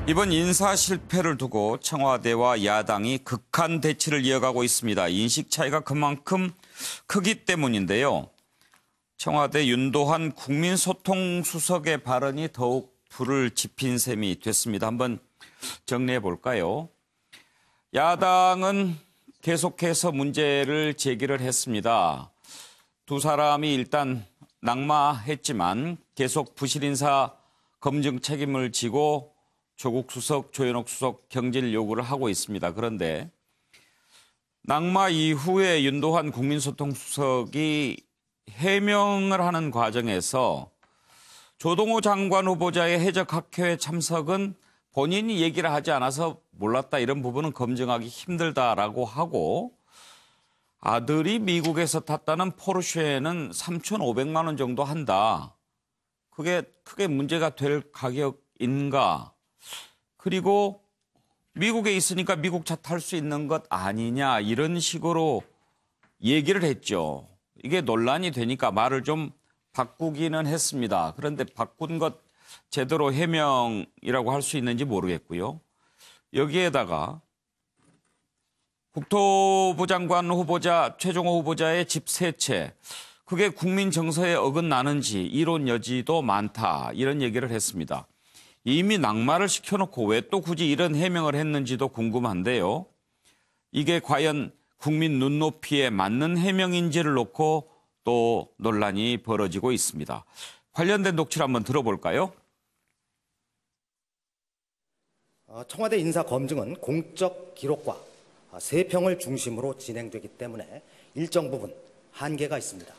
이번 인사 실패를 두고 청와대와 야당이 극한 대치를 이어가고 있습니다. 인식 차이가 그만큼 크기 때문인데요. 청와대 윤도한 국민소통수석의 발언이 더욱 불을 지핀 셈이 됐습니다. 한번 정리해 볼까요? 야당은 계속해서 문제를 제기를 했습니다. 두 사람이 일단 낙마했지만 계속 부실 인사 검증 책임을 지고 조국 수석, 조현옥 수석 경질 요구를 하고 있습니다. 그런데 낙마 이후에 윤도한 국민소통수석이 해명을 하는 과정에서 조동호 장관 후보자의 해적학회에 참석은 본인이 얘기를 하지 않아서 몰랐다, 이런 부분은 검증하기 힘들다라고 하고, 아들이 미국에서 탔다는 포르쉐는 3,500만 원 정도 한다. 그게 크게 문제가 될 가격인가? 그리고 미국에 있으니까 미국 차 탈 수 있는 것 아니냐, 이런 식으로 얘기를 했죠. 이게 논란이 되니까 말을 좀 바꾸기는 했습니다. 그런데 바꾼 것 제대로 해명이라고 할 수 있는지 모르겠고요. 여기에다가 국토부 장관 후보자 최종호 후보자의 집 세 채, 그게 국민 정서에 어긋나는지 이론 여지도 많다, 이런 얘기를 했습니다. 이미 낙마를 시켜놓고 왜 또 굳이 이런 해명을 했는지도 궁금한데요. 이게 과연 국민 눈높이에 맞는 해명인지를 놓고 또 논란이 벌어지고 있습니다. 관련된 녹취를 한번 들어볼까요? 청와대 인사 검증은 공적 기록과 세평을 중심으로 진행되기 때문에 일정 부분 한계가 있습니다.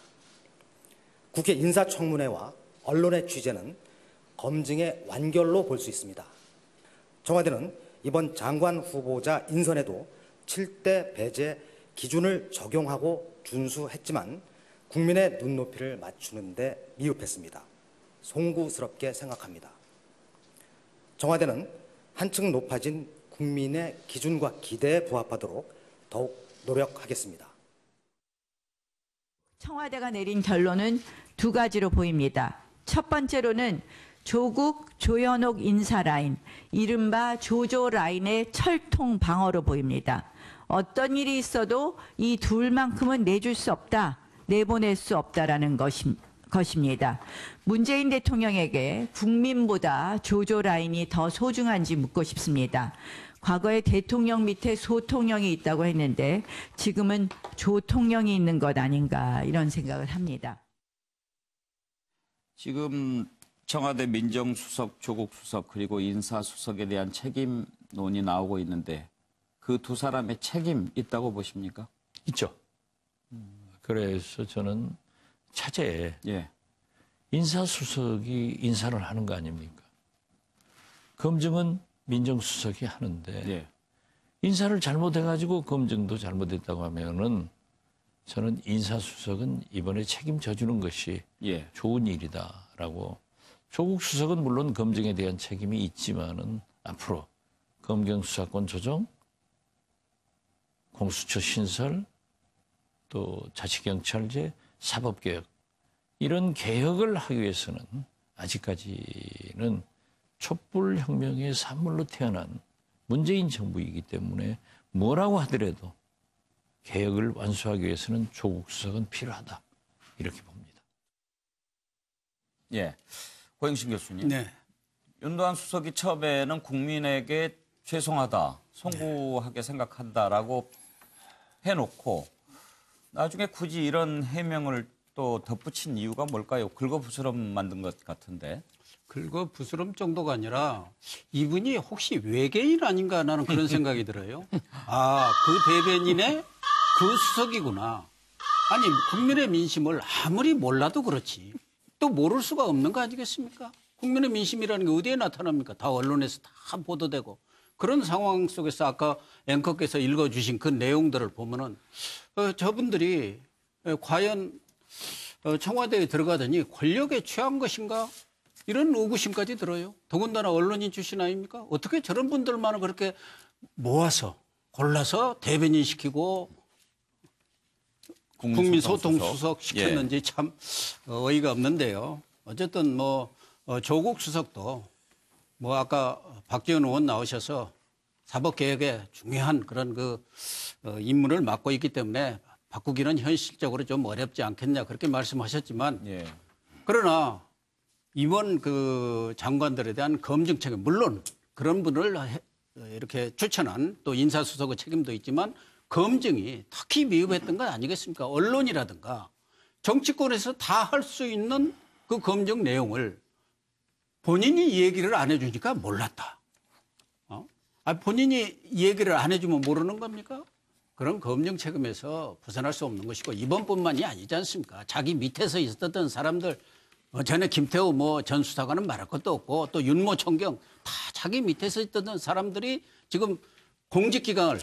국회 인사청문회와 언론의 취재는 검증의 완결로 볼 수 있습니다. 청와대는 이번 장관 후보자 인선에도 7대 배제 기준을 적용하고 준수했지만 국민의 눈높이를 맞추는 데 미흡했습니다. 송구스럽게 생각합니다. 청와대는 한층 높아진 국민의 기준과 기대에 부합하도록 더욱 노력하겠습니다. 청와대가 내린 결론은 두 가지로 보입니다. 첫 번째로는 조국, 조현옥 인사 라인, 이른바 조조 라인의 철통 방어로 보입니다. 어떤 일이 있어도 이 둘만큼은 내줄 수 없다, 내보낼 수 없다라는 것입니다. 문재인 대통령에게 국민보다 조조 라인이 더 소중한지 묻고 싶습니다. 과거에 대통령 밑에 소통령이 있다고 했는데 지금은 조통령이 있는 것 아닌가, 이런 생각을 합니다. 지금 청와대 민정수석, 조국 수석, 그리고 인사수석에 대한 책임론이 나오고 있는데 그 두 사람의 책임 있다고 보십니까? 있죠. 그래서 저는 차제에 인사수석이 인사를 하는 거 아닙니까? 검증은 민정수석이 하는데 인사를 잘못해가지고 검증도 잘못했다고 하면은 저는 인사수석은 이번에 책임져 주는 것이 좋은 일이다라고. 조국 수석은 물론 검증에 대한 책임이 있지만은 앞으로 검경수사권 조정, 공수처 신설, 또 자치경찰제, 사법개혁, 이런 개혁을 하기 위해서는 아직까지는 촛불혁명의 산물로 태어난 문재인 정부이기 때문에 뭐라고 하더라도 개혁을 완수하기 위해서는 조국 수석은 필요하다, 이렇게 봅니다. 고영신 교수님. 네. 윤도한 수석이 처음에는 국민에게 죄송하다, 송구하게 생각한다라고 해놓고 나중에 굳이 이런 해명을 또 덧붙인 이유가 뭘까요? 긁어부스럼 만든 것 같은데. 긁어부스럼 정도가 아니라 이분이 혹시 외계인 아닌가, 나는 그런 생각이 들어요. 아, 그 대변인의 그 수석이구나. 아니, 국민의 민심을 아무리 몰라도 그렇지 또 모를 수가 없는 거 아니겠습니까? 국민의 민심이라는 게 어디에 나타납니까? 다 언론에서 다 보도되고. 그런 상황 속에서 아까 앵커께서 읽어주신 그 내용들을 보면은 저분들이 과연 청와대에 들어가더니 권력에 취한 것인가? 이런 의구심까지 들어요. 더군다나 언론인 출신 아닙니까? 어떻게 저런 분들만을 그렇게 모아서 골라서 대변인 시키고 국민소통수석 시켰는지 참 어이가 없는데요. 어쨌든 조국 수석도 뭐 아까 박지원 의원 나오셔서 사법개혁에 중요한 그런 임무를 맡고 있기 때문에 바꾸기는 현실적으로 좀 어렵지 않겠냐 그렇게 말씀하셨지만 예. 그러나 이번 장관들에 대한 검증 책임 물론 그런 분을 이렇게 추천한 또 인사수석의 책임도 있지만 검증이 특히 미흡했던 건 아니겠습니까? 언론이라든가 정치권에서 다 할 수 있는 그 검증 내용을 본인이 얘기를 안 해주니까 몰랐다. 본인이 얘기를 안 해주면 모르는 겁니까? 그런 검증 책임에서 벗어날 수 없는 것이고 이번뿐만이 아니지 않습니까? 자기 밑에서 있었던 사람들 전에 김태우 전 수사관은 말할 것도 없고 또 윤모 총경 다 자기 밑에서 있던 사람들이 지금 공직기강을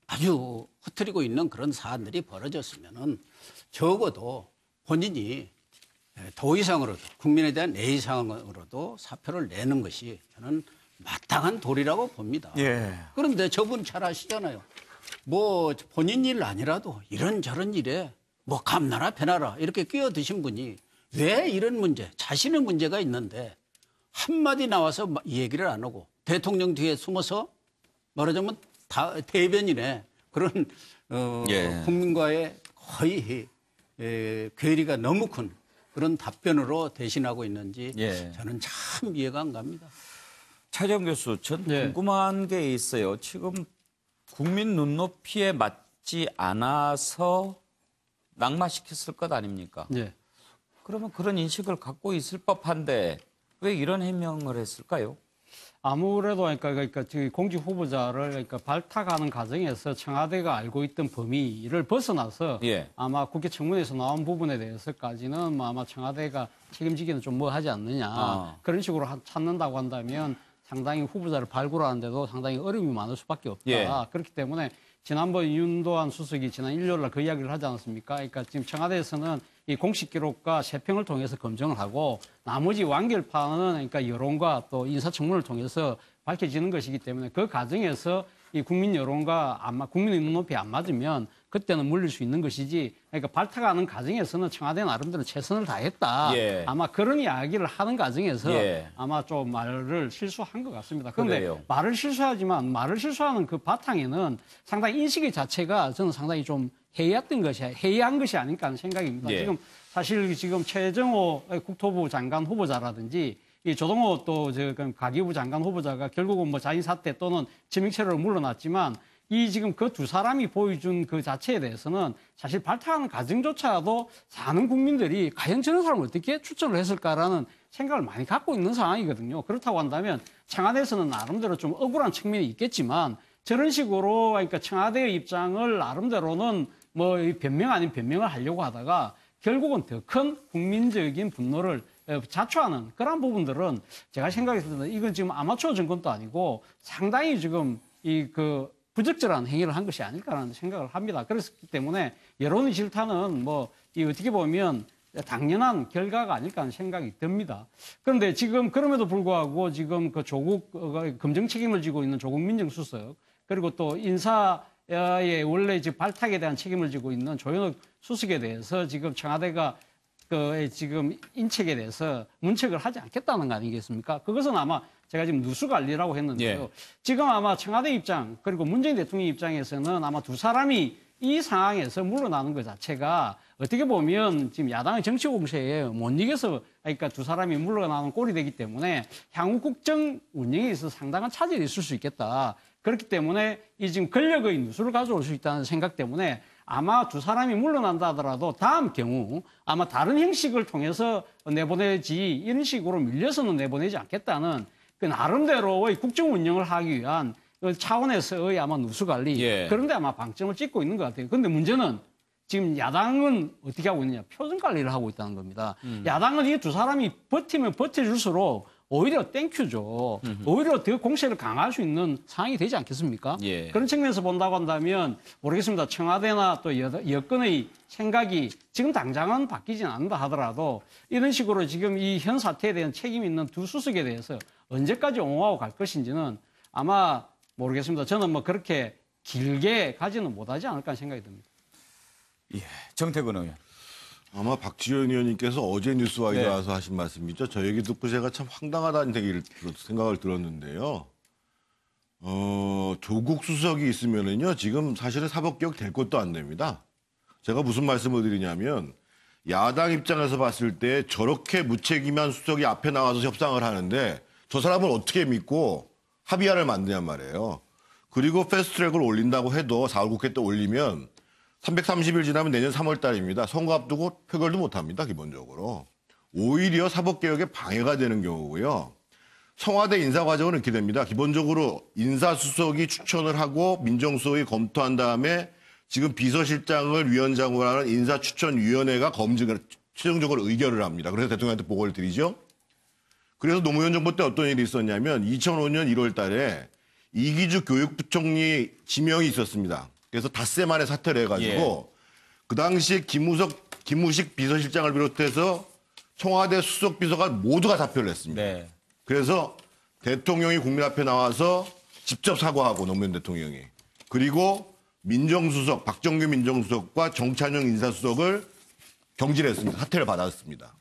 아주 흐트리고 있는 그런 사안들이 벌어졌으면은 적어도 본인이 도의상으로도 국민에 대한 예의상으로도 사표를 내는 것이 저는 마땅한 도리라고 봅니다. 예. 그런데 저분 잘 아시잖아요. 본인 일 아니라도 이런저런 일에 감나라 배나라 이렇게 끼어드신 분이 왜 이런 문제, 자신의 문제가 있는데 한마디 나와서 이 얘기를 안 하고 대통령 뒤에 숨어서 말하자면 대변인의 그런 예. 국민과의 거의 괴리가 너무 큰 그런 답변으로 대신하고 있는지 예. 저는 참 이해가 안 갑니다. 차정 교수, 전 네. 궁금한 게 있어요. 지금 국민 눈높이에 맞지 않아서 낙마시켰을 것 아닙니까? 네. 그러면 그런 인식을 갖고 있을 법한데 왜 이런 해명을 했을까요? 아무래도 그러니까 공직 후보자를 발탁하는 과정에서 청와대가 알고 있던 범위를 벗어나서 예. 아마 국회 청문회에서 나온 부분에 대해서까지는 아마 청와대가 책임지기는 좀 하지 않느냐 그런 식으로 찾는다고 한다면 상당히 후보자를 발굴하는데도 상당히 어려움이 많을 수밖에 없다. 예. 그렇기 때문에 지난번 윤도한 수석이 지난 일요일 날 그 이야기를 하지 않았습니까? 그러니까 지금 청와대에서는 이 공식 기록과 세평을 통해서 검증을 하고 나머지 완결판은 그러니까 여론과 또 인사청문을 통해서 밝혀지는 것이기 때문에 그 과정에서 이 국민 여론과 국민의 눈높이에 안 맞으면 그때는 물릴 수 있는 것이지 그러니까 발탁하는 과정에서는 청와대 나름대로 최선을 다했다. 예. 아마 그런 이야기를 하는 과정에서 예. 아마 좀 말을 실수한 것 같습니다. 그런데 그래요. 말을 실수하는 그 바탕에는 상당히 인식의 자체가 저는 상당히 좀 해이한 것이 아닐까 하는 생각입니다. 예. 지금 최정호 국토부 장관 후보자라든지 이 조동호 또 가계부 장관 후보자가 결국은 자인 사퇴 또는 지명체로 물러났지만 이 지금 그 두 사람이 보여준 그 자체에 대해서는 사실 발탁하는 과정조차도 사는 국민들이 과연 저런 사람을 어떻게 추천을 했을까라는 생각을 많이 갖고 있는 상황이거든요. 그렇다고 한다면 청와대에서는 나름대로 좀 억울한 측면이 있겠지만 저런 식으로 그러니까 청와대의 입장을 나름대로는 변명 아닌 변명을 하려고 하다가 결국은 더 큰 국민적인 분노를 자초하는 그런 부분들은 제가 생각했을 때는 이건 지금 아마추어 정권도 아니고 상당히 지금 부적절한 행위를 한 것이 아닐까라는 생각을 합니다. 그렇기 때문에 여론의 질타는 어떻게 보면 당연한 결과가 아닐까 하는 생각이 듭니다. 그런데 지금 그럼에도 불구하고 지금 조국 검증 책임을 지고 있는 조국 민정수석 그리고 또 인사의 원래 발탁에 대한 책임을 지고 있는 조현옥 수석에 대해서 지금 청와대가 지금 인책에 대해서 문책을 하지 않겠다는 거 아니겠습니까? 그것은 아마 제가 지금 누수관리라고 했는데요. 예. 지금 아마 청와대 입장 그리고 문재인 대통령 입장에서는 아마 두 사람이 이 상황에서 물러나는 것 자체가 어떻게 보면 지금 야당의 정치 공세에 못 이겨서 그러니까 두 사람이 물러나는 꼴이 되기 때문에 향후 국정 운영에 있어서 상당한 차질이 있을 수 있겠다. 그렇기 때문에 이 지금 권력의 누수를 가져올 수 있다는 생각 때문에 아마 두 사람이 물러난다 하더라도 다음 경우 아마 다른 형식을 통해서 내보내지 이런 식으로 밀려서는 내보내지 않겠다는 그 나름대로의 국정 운영을 하기 위한 차원에서의 아마 누수관리 예. 그런데 아마 방점을 찍고 있는 것 같아요. 그런데 문제는 지금 야당은 어떻게 하고 있느냐 표정 관리를 하고 있다는 겁니다. 야당은 이 두 사람이 버티면 버텨줄수록 오히려 땡큐죠. 오히려 더 공세를 강화할 수 있는 상황이 되지 않겠습니까? 예. 그런 측면에서 본다고 한다면 모르겠습니다. 청와대나 또 여권의 생각이 지금 당장은 바뀌진 않는다 하더라도 이런 식으로 지금 이 현 사태에 대한 책임 있는 두 수석에 대해서 언제까지 옹호하고 갈 것인지는 아마 모르겠습니다. 저는 그렇게 길게 가지는 못하지 않을까 생각이 듭니다. 예. 정태근 의원. 아마 박지원 의원님께서 어제 뉴스와이드 네. 와서 하신 말씀이죠. 저 얘기 듣고 제가 참 황당하다는 생각을 들었는데요. 조국 수석이 있으면은요, 지금 사실은 사법개혁 될 것도 안 됩니다. 제가 무슨 말씀을 드리냐면, 야당 입장에서 봤을 때 저렇게 무책임한 수석이 앞에 나와서 협상을 하는데 저 사람을 어떻게 믿고 합의안을 만드냔 말이에요. 그리고 패스트트랙을 올린다고 해도 4월 국회 때 올리면 330일 지나면 내년 3월 달입니다. 선거 앞두고 표결도 못합니다. 기본적으로. 오히려 사법개혁에 방해가 되는 경우고요. 청와대 인사과정은 이렇게 됩니다. 기본적으로 인사수석이 추천을 하고 민정수석이 검토한 다음에 지금 비서실장을 위원장으로 하는 인사추천위원회가 최종적으로 의결을 합니다. 그래서 대통령한테 보고를 드리죠. 그래서 노무현 정부 때 어떤 일이 있었냐면 2005년 1월 달에 이기주 교육부총리 지명이 있었습니다. 그래서 닷새 만에 사퇴를 해가지고 그 당시에 김우식 비서실장을 비롯해서 청와대 수석 비서가 모두가 사표를 했습니다. 네. 그래서 대통령이 국민 앞에 나와서 직접 사과하고 노무현 대통령이. 그리고 민정수석, 박정규 민정수석과 정찬용 인사수석을 경질했습니다. 사퇴를 받았습니다.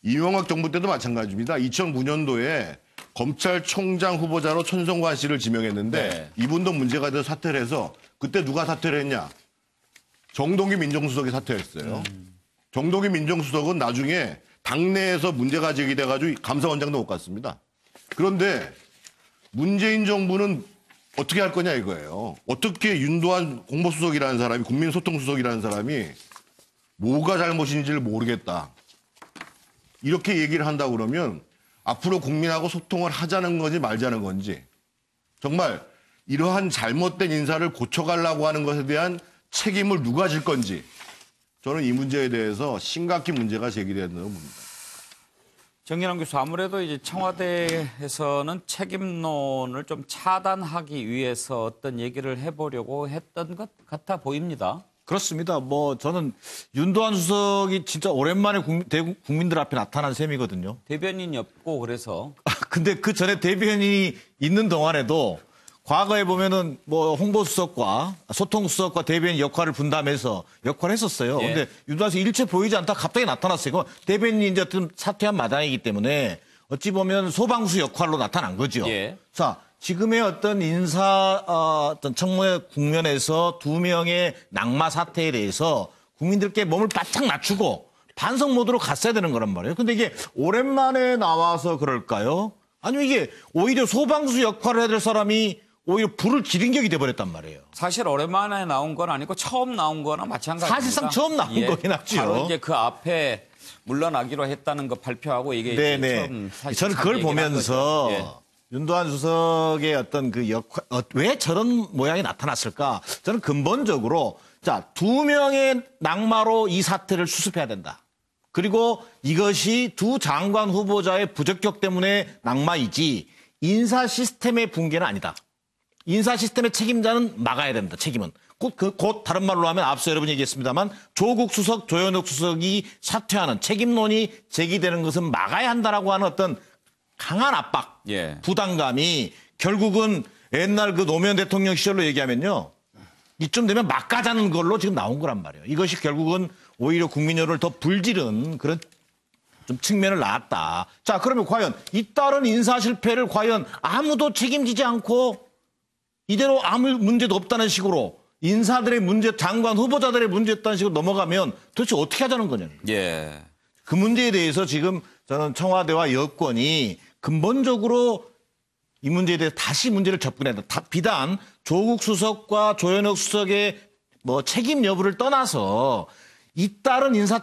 이명박 정부 때도 마찬가지입니다. 2009년도에 검찰총장 후보자로 천성관 씨를 지명했는데 네. 이분도 문제가 돼서 사퇴를 해서 그때 누가 사퇴를 했냐? 정동기 민정수석이 사퇴했어요. 정동기 민정수석은 나중에 당내에서 문제가 제기돼가지고 감사원장도 못 갔습니다. 그런데 문재인 정부는 어떻게 할 거냐 이거예요. 어떻게 윤도한 공보수석이라는 사람이 국민소통수석이라는 사람이 뭐가 잘못인지를 모르겠다. 이렇게 얘기를 한다고 그러면 앞으로 국민하고 소통을 하자는 건지 말자는 건지 정말 이러한 잘못된 인사를 고쳐가려고 하는 것에 대한 책임을 누가 질 건지 저는 이 문제에 대해서 심각히 문제가 제기된다고 봅니다. 정진환 교수, 아무래도 이제 청와대에서는 책임론을 좀 차단하기 위해서 어떤 얘기를 해보려고 했던 것 같아 보입니다. 그렇습니다. 뭐 저는 윤도한 수석이 진짜 오랜만에 국민들 앞에 나타난 셈이거든요. 대변인이 없고 그래서. 근데 그 전에 대변인이 있는 동안에도 과거에 보면은 뭐 홍보수석과 소통수석과 대변인 역할을 분담해서 역할을 했었어요. 예. 근데 윤도한 수석이 일체 보이지 않다 갑자기 나타났어요. 이거 대변인이 이제 어떤 사퇴한 마당이기 때문에 어찌 보면 소방수 역할로 나타난 거죠. 예. 자, 지금의 어떤 어떤 청문회 국면에서 두 명의 낙마 사태에 대해서 국민들께 몸을 바짝 낮추고 반성 모드로 갔어야 되는 거란 말이에요. 근데 이게 오랜만에 나와서 그럴까요? 아니면 이게 오히려 소방수 역할을 해야 될 사람이 오히려 불을 지른 격이 돼버렸단 말이에요. 사실 오랜만에 나온 건 아니고 처음 나온 거나 마찬가지입니다. 사실상 처음 나온 거긴 하죠. 바로 이제 그 앞에 물러나기로 했다는 거 발표하고 이게 네네. 처음 사실 저는 그걸 얘기를 한 보면서 거죠. 예. 윤도한 수석의 어떤 그 역할, 왜 저런 모양이 나타났을까? 저는 근본적으로 자, 두 명의 낙마로 이 사태를 수습해야 된다. 그리고 이것이 두 장관 후보자의 부적격 때문에 낙마이지 인사 시스템의 붕괴는 아니다. 인사 시스템의 책임자는 막아야 됩니다. 책임은. 곧 다른 말로 하면 앞서 여러분이 얘기했습니다만 조국 수석, 조현옥 수석이 사퇴하는 책임론이 제기되는 것은 막아야 한다라고 하는 어떤 강한 압박, 예. 부담감이 결국은 옛날 그 노무현 대통령 시절로 얘기하면요. 이쯤 되면 막가자는 걸로 지금 나온 거란 말이에요. 이것이 결국은 오히려 국민 여론을 더 불지른 그런 좀 측면을 낳았다. 자, 그러면 과연 잇따른 인사 실패를 과연 아무도 책임지지 않고 이대로 아무 문제도 없다는 식으로 인사들의 문제, 장관 후보자들의 문제였다는 식으로 넘어가면 도대체 어떻게 하자는 거냐는 거예요. 예. 그 문제에 대해서 지금 저는 청와대와 여권이 근본적으로 이 문제에 대해서 다시 문제를 접근해야 된다. 비단 조국 수석과 조현옥 수석의 뭐 책임 여부를 떠나서 잇따른 인사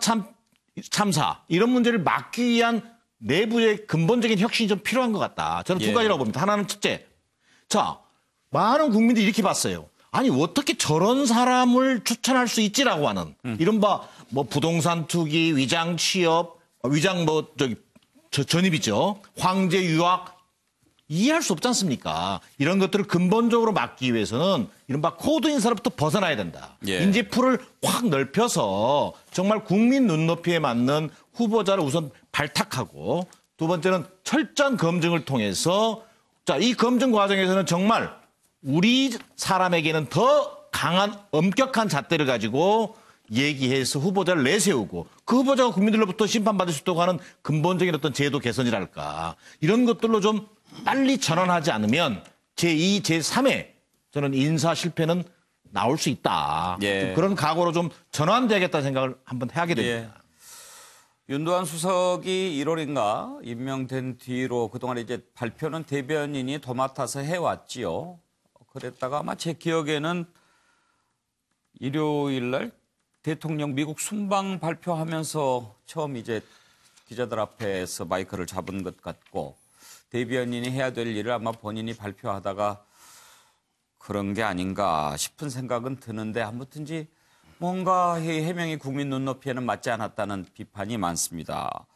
참사 이런 문제를 막기 위한 내부의 근본적인 혁신이 좀 필요한 것 같다. 저는 두 예. 가지라고 봅니다. 하나는 첫째, 자 많은 국민들이 이렇게 봤어요. 아니 어떻게 저런 사람을 추천할 수 있지라고 하는 이른바 뭐 부동산 투기, 위장 취업, 위장 뭐 전입이죠. 황제 유학 이해할 수 없지 않습니까? 이런 것들을 근본적으로 막기 위해서는 이른바 코드 인사로부터 벗어나야 된다. 예. 인지풀을 확 넓혀서 정말 국민 눈높이에 맞는 후보자를 우선 발탁하고 두 번째는 철저한 검증을 통해서 자, 이 검증 과정에서는 정말 우리 사람에게는 더 강한 엄격한 잣대를 가지고 얘기해서 후보자를 내세우고 그 후보자가 국민들로부터 심판받을 수 있도록 하는 근본적인 어떤 제도 개선이랄까 이런 것들로 좀 빨리 전환하지 않으면 제2, 제3의 저는 인사 실패는 나올 수 있다. 예. 좀 그런 각오로 좀 전환되겠다는 생각을 한번 하게 됩니다. 예. 윤도한 수석이 1월인가 임명된 뒤로 그동안 이제 발표는 대변인이 도맡아서 해왔지요. 그랬다가 아마 제 기억에는 일요일 날 대통령 미국 순방 발표하면서 처음 이제 기자들 앞에서 마이크를 잡은 것 같고 대변인이 해야 될 일을 아마 본인이 발표하다가 그런 게 아닌가 싶은 생각은 드는데 아무튼지 뭔가 해명이 국민 눈높이에는 맞지 않았다는 비판이 많습니다.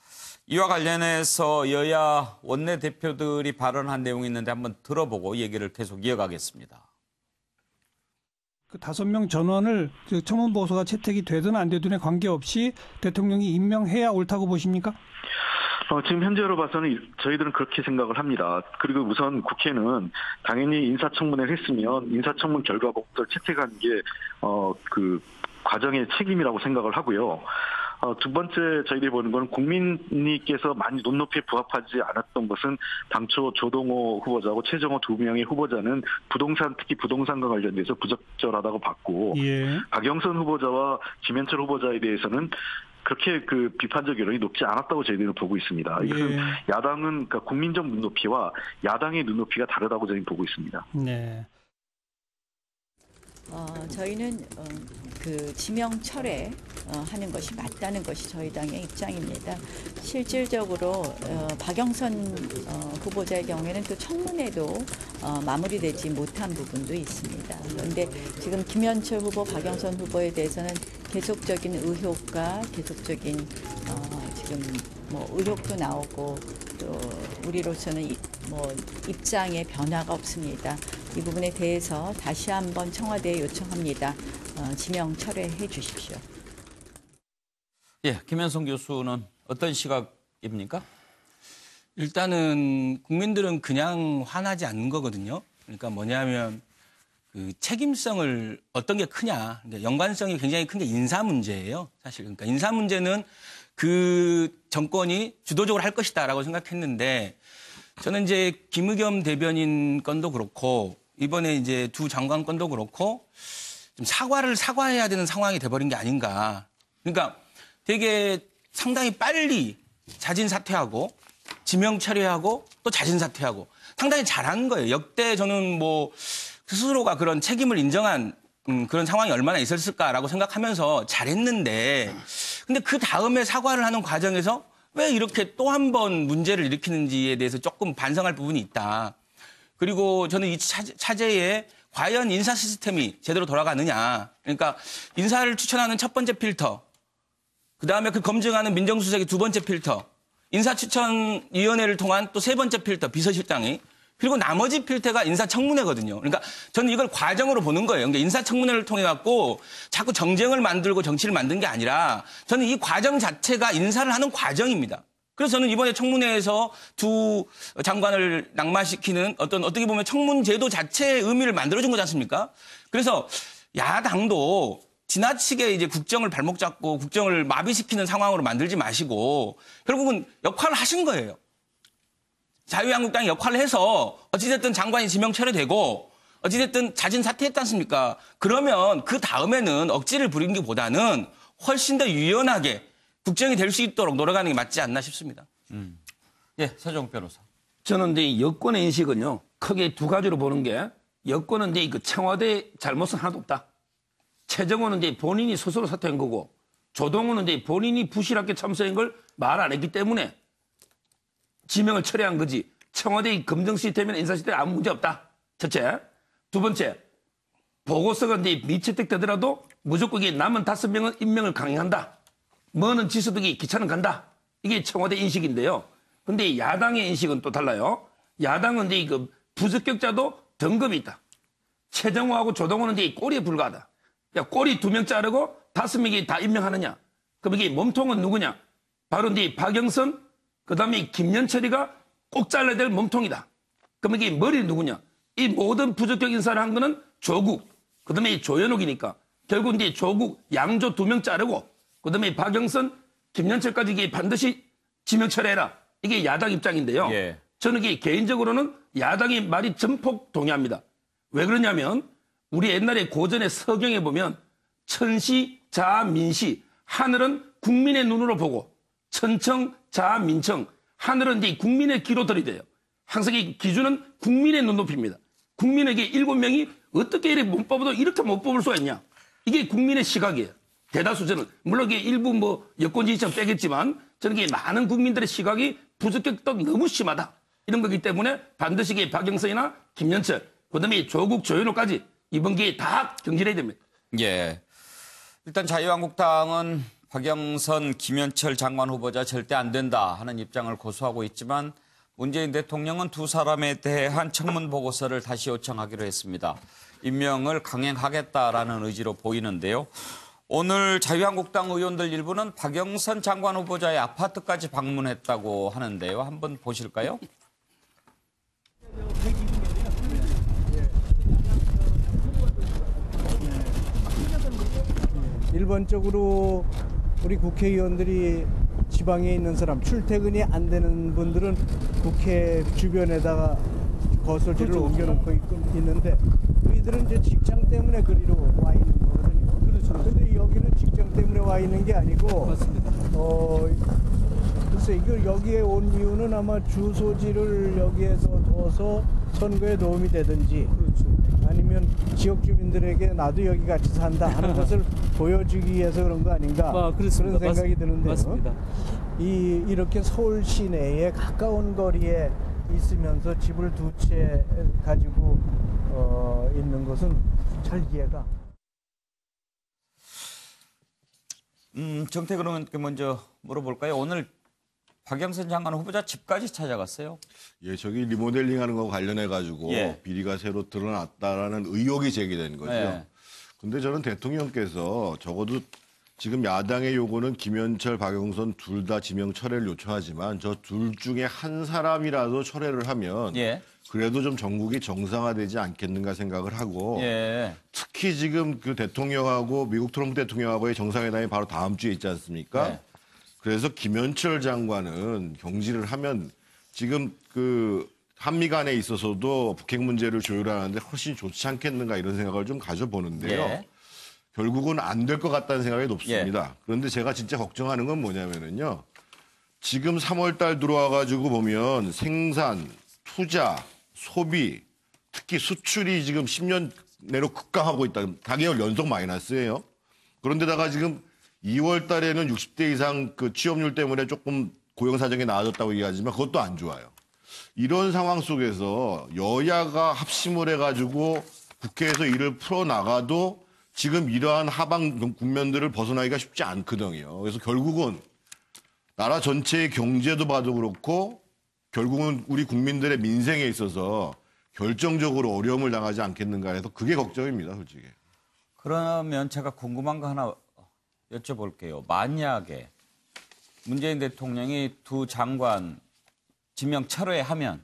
이와 관련해서 여야 원내대표들이 발언한 내용이 있는데 한번 들어보고 얘기를 계속 이어가겠습니다. 그 5명 전원을 청문 보고서가 채택이 되든 안 되든에 관계없이 대통령이 임명해야 옳다고 보십니까? 지금 현재로 봐서는 저희들은 그렇게 생각을 합니다. 그리고 우선 국회는 당연히 인사청문회를 했으면 인사청문 결과 보고서를 채택하는 게 그 과정의 책임이라고 생각을 하고요. 두 번째 저희들이 보는 건 국민님께서 많이 눈높이에 부합하지 않았던 것은 당초 조동호 후보자하고 최정호 2명의 후보자는 특히 부동산과 관련돼서 부적절하다고 봤고 예. 박영선 후보자와 김현철 후보자에 대해서는 그렇게 그 비판적 여론이 높지 않았다고 저희들은 보고 있습니다. 이것은 예. 야당은 그러니까 국민적 눈높이와 야당의 눈높이가 다르다고 저희는 보고 있습니다. 네. 저희는 그 지명 철회 하는 것이 맞다는 것이 저희 당의 입장입니다. 실질적으로 박영선 후보자의 경우에는 또 청문회도 마무리되지 못한 부분도 있습니다. 그런데 지금 김현철 후보, 박영선 후보에 대해서는 계속적인 의혹과 계속적인 지금 뭐 의혹도 나오고 또 우리로서는 입장에 변화가 없습니다. 이 부분에 대해서 다시 한번 청와대에 요청합니다. 지명 철회해 주십시오. 예, 김현성 교수는 어떤 시각입니까? 일단은 국민들은 그냥 화나지 않는 거거든요. 그러니까 뭐냐면 그 책임성을 어떤 게 크냐, 그러니까 연관성이 굉장히 큰 게 인사 문제예요. 사실 그러니까 인사 문제는 그 정권이 주도적으로 할 것이다라고 생각했는데 저는 이제 김의겸 대변인 건도 그렇고 이번에 이제 두 장관 건도 그렇고 좀 사과해야 되는 상황이 돼버린 게 아닌가. 그러니까 되게 상당히 빨리 자진 사퇴하고 지명 철회하고 또 자진 사퇴하고 상당히 잘한 거예요. 역대 저는 뭐 스스로가 그런 책임을 인정한 그런 상황이 얼마나 있었을까라고 생각하면서 잘했는데 근데 그 다음에 사과를 하는 과정에서 왜 이렇게 또 한 번 문제를 일으키는지에 대해서 조금 반성할 부분이 있다. 그리고 저는 이 차제에 과연 인사 시스템이 제대로 돌아가느냐. 그러니까 인사를 추천하는 첫 번째 필터, 그다음에 그 검증하는 민정수석의 두 번째 필터, 인사추천위원회를 통한 또 세 번째 필터, 비서실장이, 그리고 나머지 필터가 인사청문회거든요. 그러니까 저는 이걸 과정으로 보는 거예요. 그러니까 인사청문회를 통해 갖고 자꾸 정쟁을 만들고 정치를 만든 게 아니라 저는 이 과정 자체가 인사를 하는 과정입니다. 그래서 저는 이번에 청문회에서 두 장관을 낙마시키는 어떻게 보면 청문제도 자체의 의미를 만들어준 거지 않습니까? 그래서 야당도 지나치게 이제 국정을 발목 잡고 국정을 마비시키는 상황으로 만들지 마시고 결국은 역할을 하신 거예요. 자유한국당이 역할을 해서 어찌됐든 장관이 지명 철회되고 어찌됐든 자진 사퇴했지 않습니까? 그러면 그 다음에는 억지를 부리는 것보다는 훨씬 더 유연하게 국정이 될 수 있도록 노력하는 게 맞지 않나 싶습니다. 예, 서정욱 변호사. 저는 이제 여권의 인식은요, 크게 두 가지로 보는 게 여권은 이제 그 청와대 잘못은 하나도 없다. 최정호는 이제 본인이 스스로 사퇴한 거고 조동호는 이제 본인이 부실하게 참석한 걸 말 안 했기 때문에 지명을 철회한 거지. 청와대의 검증 시스템이나 인사 시스템에 아무 문제 없다. 첫째. 두 번째. 보고서가 이제 미채택되더라도 무조건 이게 남은 5명은 임명을 강행한다. 뭐는 지수득이 기차는 간다. 이게 청와대 인식인데요. 근데 야당의 인식은 또 달라요. 야당은 이제 그 부적격자도 등급이 있다. 최정호하고 조동호는 이제 꼬리에 불과하다. 야, 꼬리 2명 자르고 5명이 다 임명하느냐. 그럼 이게 몸통은 누구냐? 바로 이제 박영선, 그 다음에 김연철이가 꼭 잘라야 될 몸통이다. 그럼 이게 머리 누구냐? 이 모든 부적격 인사를 한 거는 조국, 그 다음에 조현옥이니까 결국 이제 조국, 양조 2명 자르고 그다음에 박영선, 김현철까지 이게 반드시 지명 철회해라. 이게 야당 입장인데요. 예. 저는 이게 개인적으로는 야당의 말이 전폭 동의합니다. 왜 그러냐면 우리 옛날에 고전의 서경에 보면 천시, 자, 민시, 하늘은 국민의 눈으로 보고 천청, 자, 민청, 하늘은 이제 국민의 귀로 들이대요. 항상 이 기준은 국민의 눈높이입니다. 국민에게 7명이 어떻게 이렇게 못 뽑아도 이렇게 못 뽑을 수가 있냐. 이게 국민의 시각이에요. 대다수 저는 물론 이게 일부 뭐 여권 지지층 빼겠지만 저는 이게 많은 국민들의 시각이 부적격도 너무 심하다. 이런 거기 때문에 반드시 이게 박영선이나 김현철, 그다음에 조국, 조현호까지 이번 기회에 다 경질해야 됩니다. 예. 일단 자유한국당은 박영선, 김현철 장관 후보자 절대 안 된다 하는 입장을 고수하고 있지만 문재인 대통령은 두 사람에 대한 청문 보고서를 다시 요청하기로 했습니다. 임명을 강행하겠다라는 의지로 보이는데요. 오늘 자유한국당 의원들 일부는 박영선 장관 후보자의 아파트까지 방문했다고 하는데요. 한번 보실까요? 일반적으로 우리 국회의원들이 지방에 있는 사람, 출퇴근이 안 되는 분들은 국회 주변에다가 거소지를 옮겨놓고 있는데 우리들은 이제 직장 때문에 그리로 와 있는 거거든요. 그런데 여기는 직장 때문에 와 있는 게 아니고 맞습니다. 글쎄 이걸 여기에 온 이유는 아마 주소지를 여기에서 둬서 선거에 도움이 되든지 아니면 지역 주민들에게 나도 여기 같이 산다 하는 것을 보여주기 위해서 그런 거 아닌가 그런 생각이 드는데요. 맞습니다. 이렇게 서울 시내에 가까운 거리에 있으면서 집을 두 채 가지고 있는 것은 잘 이해가. 정태근 의원께 먼저 물어볼까요? 오늘 박영선 장관 후보자 집까지 찾아갔어요. 예, 저기 리모델링하는 거 관련해 가지고 예. 비리가 새로 드러났다라는 의혹이 제기된 거죠. 예. 근데 저는 대통령께서 적어도 지금 야당의 요구는 김현철, 박영선 둘 다 지명 철회를 요청하지만 저 둘 중에 한 사람이라도 철회를 하면 예. 그래도 좀 전국이 정상화되지 않겠는가 생각을 하고 예. 특히 지금 그 대통령하고 미국 트럼프 대통령하고의 정상회담이 바로 다음 주에 있지 않습니까? 네. 그래서 김현철 장관은 경질을 하면 지금 그 한미 간에 있어서도 북핵 문제를 조율하는데 훨씬 좋지 않겠는가 이런 생각을 좀 가져보는데요. 예. 결국은 안 될 것 같다는 생각이 높습니다. 그런데 제가 진짜 걱정하는 건 뭐냐면요. 지금 3월 달 들어와 가지고 보면 생산, 투자, 소비, 특히 수출이 지금 10년 내로 급감하고 있다. 4개월 연속 마이너스예요. 그런데다가 지금 2월 달에는 60대 이상 그 취업률 때문에 조금 고용 사정이 나아졌다고 얘기하지만 그것도 안 좋아요. 이런 상황 속에서 여야가 합심을 해가지고 국회에서 일을 풀어나가도 지금 이러한 하방 국면들을 벗어나기가 쉽지 않거든요. 그래서 결국은 나라 전체의 경제도 봐도 그렇고 결국은 우리 국민들의 민생에 있어서 결정적으로 어려움을 당하지 않겠는가 해서 그게 걱정입니다, 솔직히. 그러면 제가 궁금한 거 하나 여쭤볼게요. 만약에 문재인 대통령이 두 장관 지명 철회하면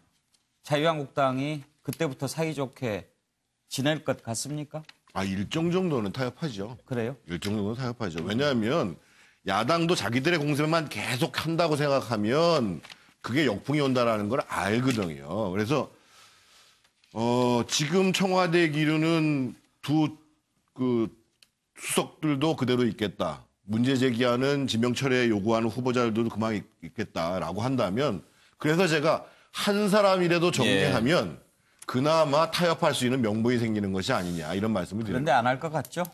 자유한국당이 그때부터 사이좋게 지낼 것 같습니까? 일정 정도는 타협하죠. 그래요? 일정 정도는 타협하죠. 왜냐하면 야당도 자기들의 공세만 계속 한다고 생각하면 그게 역풍이 온다라는 걸 알거든요. 그래서 지금 청와대 기류는 두 수석들도 그대로 있겠다. 문제 제기하는 지명 철회 요구하는 후보자들도 그만 있겠다라고 한다면 그래서 제가 한 사람이라도 정리하면 그나마 타협할 수 있는 명분이 생기는 것이 아니냐 이런 말씀을 드립니다. 그런데 안 할 것 같죠?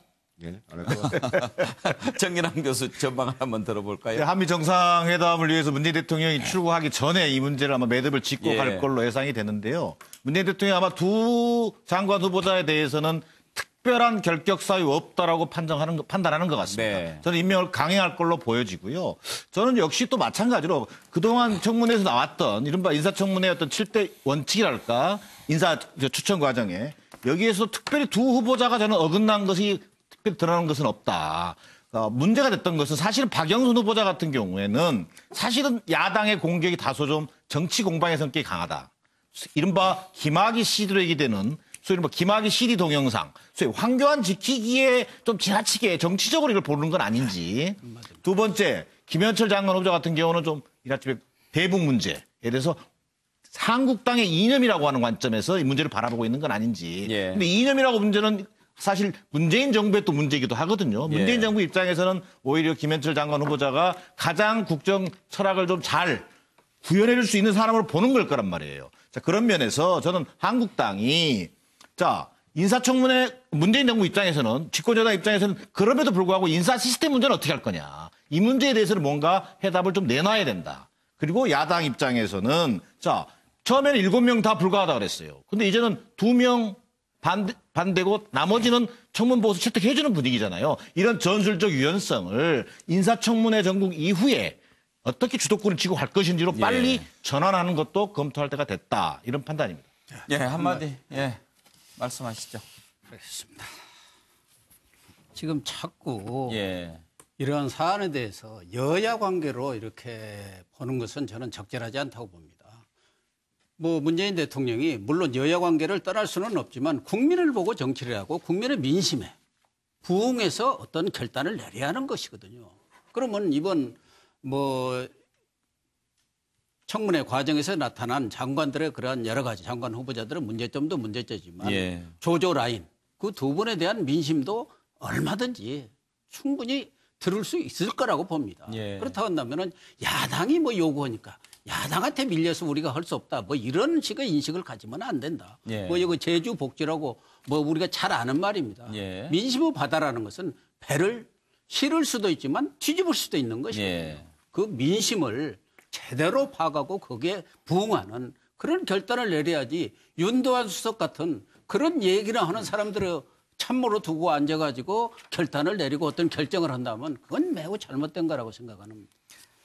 예, 안 할 것 같아요. 정기남 교수 전망을 한번 들어볼까요? 네, 한미 정상회담을 위해서 문재인 대통령이 출국하기 전에 이 문제를 아마 매듭을 짓고 갈 걸로 예상이 되는데요. 문재인 대통령이 아마 두 장관 후보자에 대해서는 특별한 결격 사유 없다라고 판단하는 것 같습니다. 네. 저는 임명을 강행할 걸로 보여지고요. 저는 역시 또 마찬가지로 그동안 청문회에서 나왔던 이른바 인사청문회 어떤 7대 원칙이랄까 인사 추천 과정에 여기에서 특별히 두 후보자가 저는 어긋난 것이 특별히 드러나는 것은 없다. 문제가 됐던 것은 사실은 박영선 후보자 같은 경우에는 사실은 야당의 공격이 다소 좀 정치 공방의 성격이 강하다. 이른바 김학의 시들에게 되는 소위 뭐 김학의 CD 동영상, 소위 황교안 지키기에 좀 지나치게 정치적으로 이걸 보는 건 아닌지. 두 번째, 김현철 장관 후보자 같은 경우는 좀 이라집에 대북 문제에 대해서 한국당의 이념이라고 하는 관점에서 이 문제를 바라보고 있는 건 아닌지. 예. 근데 이념이라고 문제는 사실 문재인 정부의 또 문제이기도 하거든요. 문재인 예. 정부 입장에서는 오히려 김현철 장관 후보자가 가장 국정 철학을 좀 잘 구현해줄 수 있는 사람으로 보는 걸 거란 말이에요. 자, 그런 면에서 저는 한국당이 자 인사청문회 문재인 정부 입장에서는 집권여당 입장에서는 그럼에도 불구하고 인사 시스템 문제는 어떻게 할 거냐. 이 문제에 대해서는 뭔가 해답을 좀 내놔야 된다. 그리고 야당 입장에서는 자 처음에는 7명 다 불가하다 그랬어요. 근데 이제는 2명 반대고 나머지는 청문 보수 채택해주는 분위기잖아요. 이런 전술적 유연성을 인사청문회 전국 이후에 어떻게 주도권을 쥐고 갈 것인지로 빨리 전환하는 것도 검토할 때가 됐다. 이런 판단입니다. 예, 한마디 말씀하시죠. 그렇습니다. 지금 자꾸 예. 이러한 사안에 대해서 여야 관계로 이렇게 보는 것은 저는 적절하지 않다고 봅니다. 뭐 문재인 대통령이 물론 여야 관계를 떠날 수는 없지만 국민을 보고 정치를 하고 국민의 민심에 부응해서 어떤 결단을 내려야 하는 것이거든요. 그러면 이번 뭐 청문회 과정에서 나타난 장관들의 그러한 여러 가지 장관 후보자들은 문제점도 문제점이지만 조조 라인 그 두 분에 대한 민심도 얼마든지 충분히 들을 수 있을 거라고 봅니다. 그렇다고 한다면은 야당이 뭐 요구하니까 야당한테 밀려서 우리가 할 수 없다. 뭐 이런 식의 인식을 가지면 안 된다. 뭐 이거 제주 복지라고 뭐 우리가 잘 아는 말입니다. 민심의 바다라는 것은 배를 실을 수도 있지만 뒤집을 수도 있는 것이거든요. 그 민심을 제대로 파악하고 거기에 부응하는 그런 결단을 내려야지 윤도한 수석 같은 그런 얘기를 하는 사람들을 참모로 두고 앉아가지고 결단을 내리고 어떤 결정을 한다면 그건 매우 잘못된 거라고 생각합니다.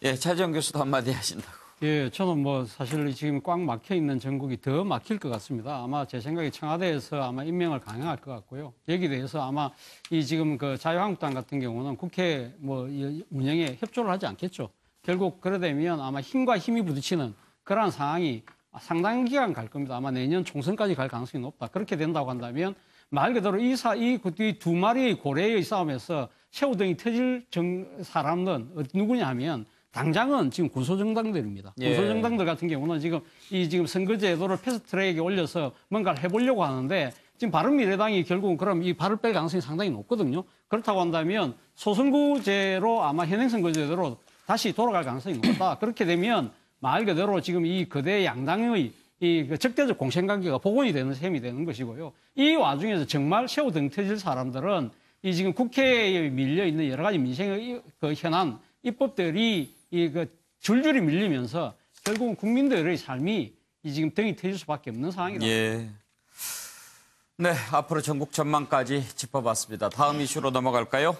예, 차지영 교수도 한마디 하신다고. 예, 저는 뭐 사실 지금 꽉 막혀 있는 전국이 더 막힐 것 같습니다. 아마 제 생각에 청와대에서 아마 임명을 강행할 것 같고요. 여기에 대해서 아마 이 지금 그 자유한국당 같은 경우는 국회 뭐 운영에 협조를 하지 않겠죠. 결국 그러되면 아마 힘과 힘이 부딪히는 그러한 상황이 상당 기간 갈 겁니다. 아마 내년 총선까지 갈 가능성이 높다. 그렇게 된다고 한다면 말 그대로 이 두 마리의 고래의 싸움에서 새우등이 터질 사람은 누구냐 하면 당장은 지금 군소정당들입니다. 군소정당들 같은 경우는 지금 선거제도를 패스트트랙에 올려서 뭔가를 해보려고 하는데 지금 바른미래당이 결국은 그럼 이 발을 뺄 가능성이 상당히 높거든요. 그렇다고 한다면 소선거제로 아마 현행 선거제도로 다시 돌아갈 가능성이 높다. 그렇게 되면 말 그대로 지금 이 거대 양당의 이 적대적 공생관계가 복원이 되는 셈이 되는 것이고요. 이 와중에서 정말 새우등 터질 사람들은 이 지금 국회에 밀려 있는 여러 가지 민생의 그 현안 입법들이 줄줄이 밀리면서 결국은 국민들의 삶이 이 지금 등이 터질 수밖에 없는 상황이다. 네, 앞으로 전국 전망까지 짚어봤습니다. 다음 이슈로 넘어갈까요?